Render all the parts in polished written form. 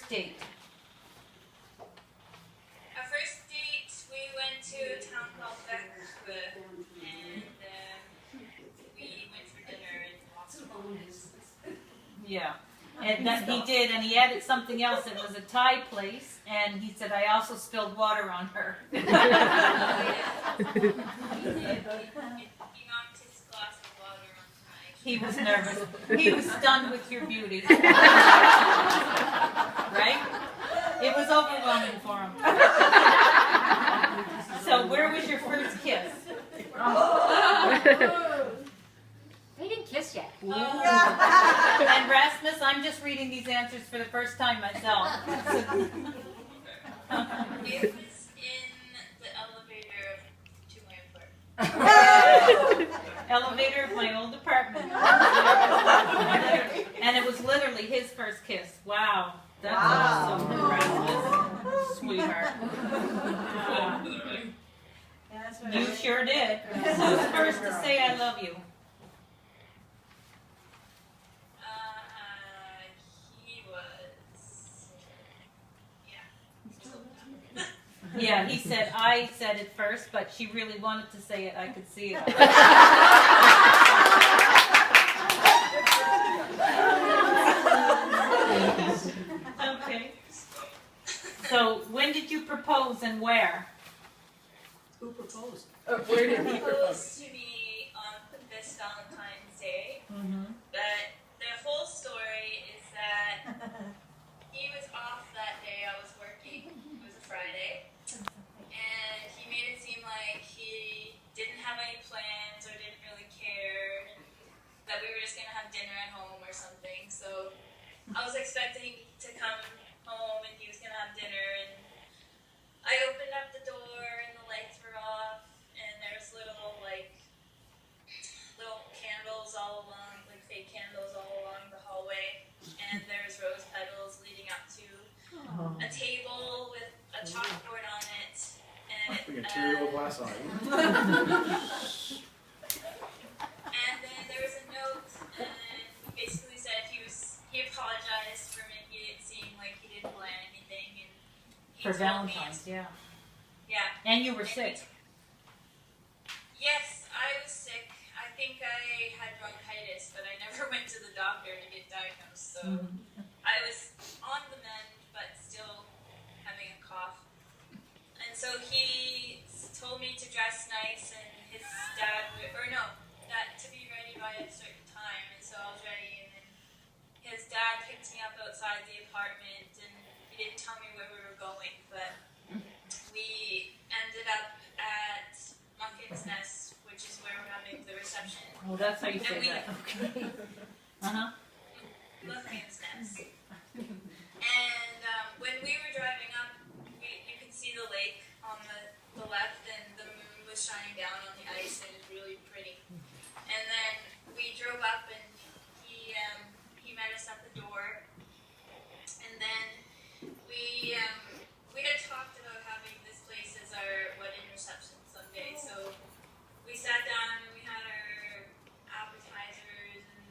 first date? Our first date, we went to a town called Breanna, and we went for dinner and lots of movies. Yeah. And that he did, and he added something else. It was a Thai place, and he said, I also spilled water on her. He knocked his glass of water on tonight. He was nervous. He was stunned with your beauty. Right? It was overwhelming for him. So where was your first kiss? We didn't kiss yet. And Rasmus, I'm just reading these answers for the first time myself. It was in the elevator to my apartment. Elevator of my old apartment. And it was literally his first kiss. Wow. That's awesome, Rasmus. Sweetheart. You sure did. Who's first to say I love you? He was. Yeah, he said, I said it first, but she really wanted to say it. I could see it. Okay. So, when did you propose and where? Who proposed? Where did He proposed to me on this Valentine's Day. But the whole story is that he was off that day. I was working. It was a Friday. And he made it seem like he didn't have any plans or didn't really care. That we were just going to have dinner at home or something. So I was expecting to come home and he was going to have dinner. And I opened up the door and the lights were off. And there's little candles all along, like fake candles all along the hallway. And there's rose petals leading up to a table with a chalkboard on it. And We can tear your glass on it. And then there was a note, and he basically said he apologized for making it seem like he didn't plan anything, and he For told me Valentine's, yeah. Yeah. And you were sick. Yes, I was sick. I think I had bronchitis, but I never went to the doctor to get diagnosed. So I was on the mend, but still having a cough. And so he told me to dress nice, and his dad that to be ready by a certain time. And so I was ready, and then his dad picked me up outside the apartment, and he didn't tell me where we were going, but we ended up at Muckin's Nest, which is where we're having the reception. Oh, that's how you say that. Okay. Muckin's Nest. And when we were driving up, you could see the lake on the left, and the moon was shining down on the ice, and it was really pretty. And then we drove up, and he met us at the door. And then we had talked about having this place as our wedding reception someday. So we sat down and we had our appetizers and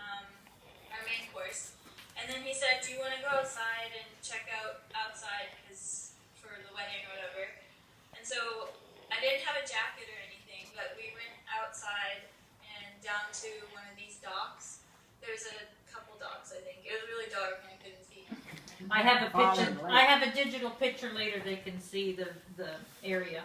our main course. And then he said, "Do you want to go outside and check out outside for the wedding or whatever?" And so I didn't have a jacket or anything, but we went outside and down to one of these docks. There's a couple docks, I think. It was really dark and I couldn't see. I have a picture. I have a digital picture later. They can see the area.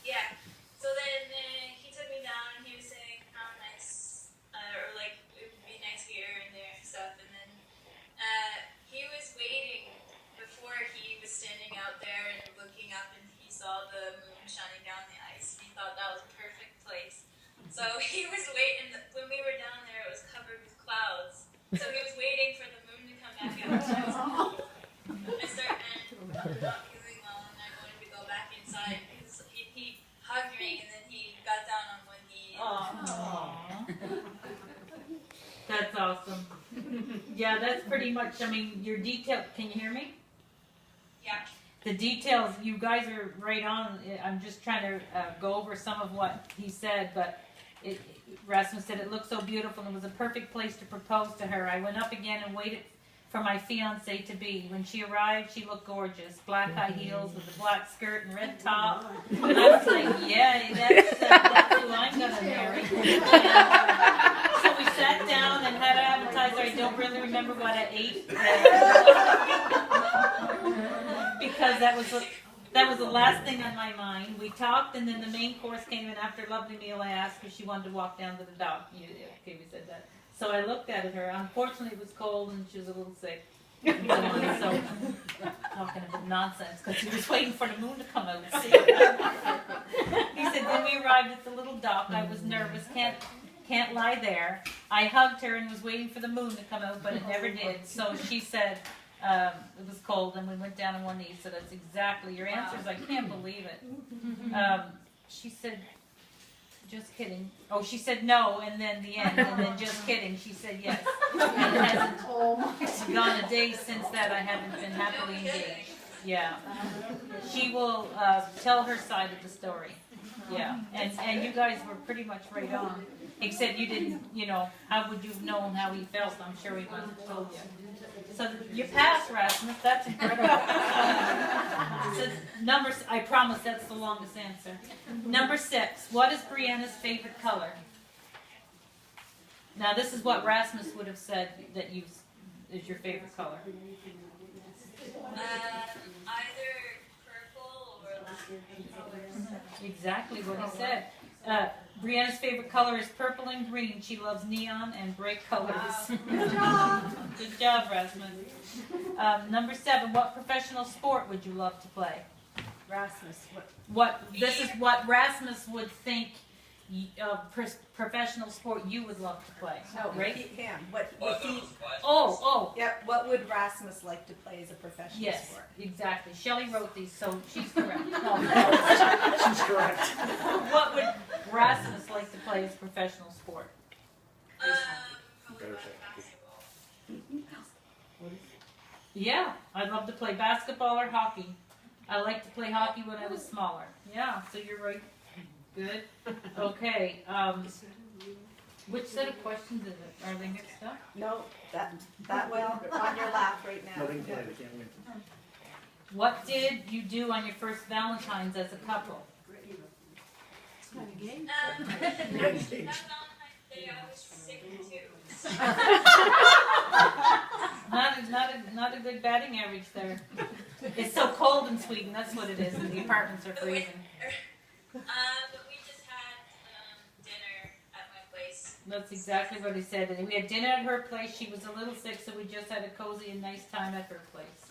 Yeah. So then he took me down and he was saying how nice, or like it would be nice here and there and stuff. And then he was waiting before he was standing out there and looking up, and he saw the moon shining down the ice. He thought that was a perfect place. So he was waiting. When we were down there, it was covered with clouds. So he was waiting for the moon to come back out. I started not feeling well, and I wanted to go back inside. He hugged me, and then he got down on one knee. That's awesome. Yeah, that's pretty much, I mean, your detail, can you hear me? Yeah. The details, you guys are right on. I'm just trying to go over some of what he said, but Rasmus said it looked so beautiful and it was a perfect place to propose to her. I went up again and waited for my fiance to be. When she arrived, she looked gorgeous. Black high heels with a black skirt and red top. And I was like, yeah, that's who I'm going to marry. And so we sat down and had an appetizer. I don't really remember what I ate. Because that was the last thing on my mind. We talked, and then the main course came in after a lovely meal. I asked her if she wanted to walk down to the dock. Okay, we said that. So I looked at her. Unfortunately, it was cold, and she was a little sick. So talking about nonsense, because he was waiting for the moon to come out. See? He said, then we arrived at the little dock. I was nervous. Can't lie there. I hugged her and was waiting for the moon to come out, but it never did. So she said, it was cold, and we went down on one knee. So that's exactly your answers. I can't believe it. She said, just kidding. Oh, she said no, and then the end, and then just kidding. She said yes. And it hasn't gone a day since that. I haven't been happily engaged. Yeah. She will tell her side of the story. Yeah. And you guys were pretty much right on. Except you didn't, how would you have known how he felt? I'm sure he must have told you. So you passed, Rasmus. That's incredible. So I promise that's the longest answer. Number 6. What is Breanna's favorite color? Now this is what Rasmus would have said that is your favorite color. Either purple or Exactly what he said. Breanna's favorite color is purple and green. She loves neon and bright colors. Wow. Good job, Rasmus. Number 7. What professional sport would you love to play? Rasmus. This is what Rasmus would think professional sport you would love to play. Oh, right? he can. Oh. Yep. What would Rasmus like to play as a professional Yes, sport? exactly. Shelley wrote these, so she's correct. No. She's correct. What would Rasmus like to play as professional sport? probably basketball. Yeah, I'd love to play basketball or hockey. I liked to play hockey when I was smaller. Yeah, so you're right. Good. Okay. Which set of questions is it? Are they mixed up? No, that well on your lap right now. Nothing play, they can't win. What did you do on your first Valentine's as a couple? That Valentine's Day, I was sick too. Not a good batting average there. It's so cold in Sweden. That's what it is, and the apartments are freezing. But we just had dinner at my place. That's exactly what he said. And we had dinner at her place. She was a little sick, so we just had a cozy and nice time at her place.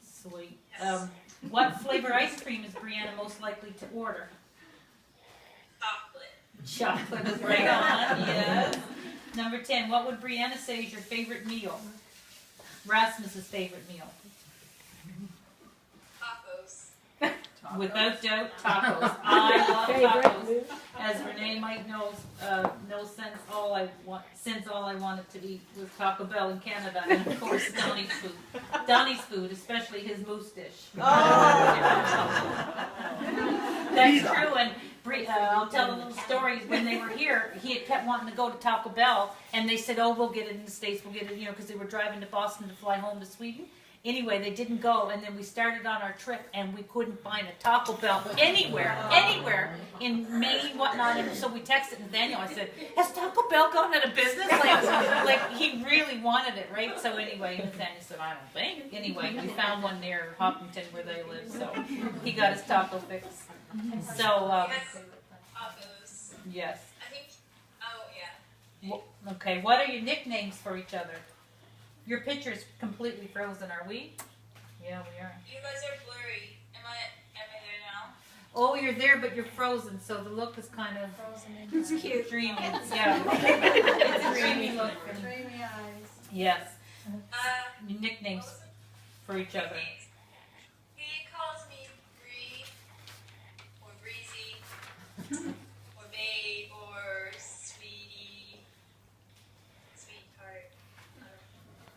Sweet. Yes. What flavor ice cream is Breanna most likely to order? Chocolate. Chocolate is right on, yes. Number 10, what would Breanna say is your favorite meal? Rasmus's favorite meal. Tacos. Without doubt, tacos. I love tacos. As Renee might know, since all I wanted to eat was Taco Bell in Canada, and of course Donnie's food. Donnie's food, especially his moose dish. That's true, and I'll tell a little story. When they were here, he had kept wanting to go to Taco Bell, and they said, "Oh, we'll get it in the States. We'll get it," because they were driving to Boston to fly home to Sweden. Anyway, they didn't go, and then we started on our trip, and we couldn't find a Taco Bell anywhere in Maine, whatnot. And so we texted Nathaniel. I said, "Has Taco Bell gone out of business?" Like he really wanted it, right? So anyway, Nathaniel said, "I don't think." Anyway, we found one near Hopkinton where they live, so he got his taco fix. So Tacos. yes. I think. Oh yeah. Okay. What are your nicknames for each other? Your picture's completely frozen. Are we? Yeah, we are. You guys are blurry. Am I there now? Oh, you're there, but you're frozen, so the look is kind of It's cute. dreamy. Yeah, it's a dreamy look. Dreamy eyes. Yes. Your nicknames for each other. He calls me Bree, or Breezy, or Babe, or Sweetie, Sweetheart.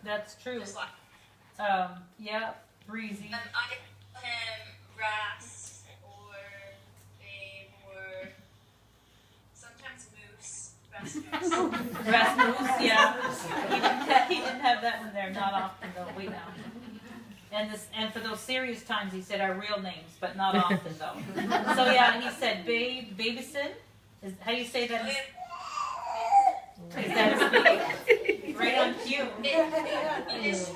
That's true. Just like. Yeah, breezy. And I call him Ras, or Babe, or sometimes Moose. Rasmus, yeah. He didn't have that one there, not often though. Wait now. And for those serious times, he said our real names, but not often though. So yeah, he said Babison. Is how do you say that? Is that right on cue? It is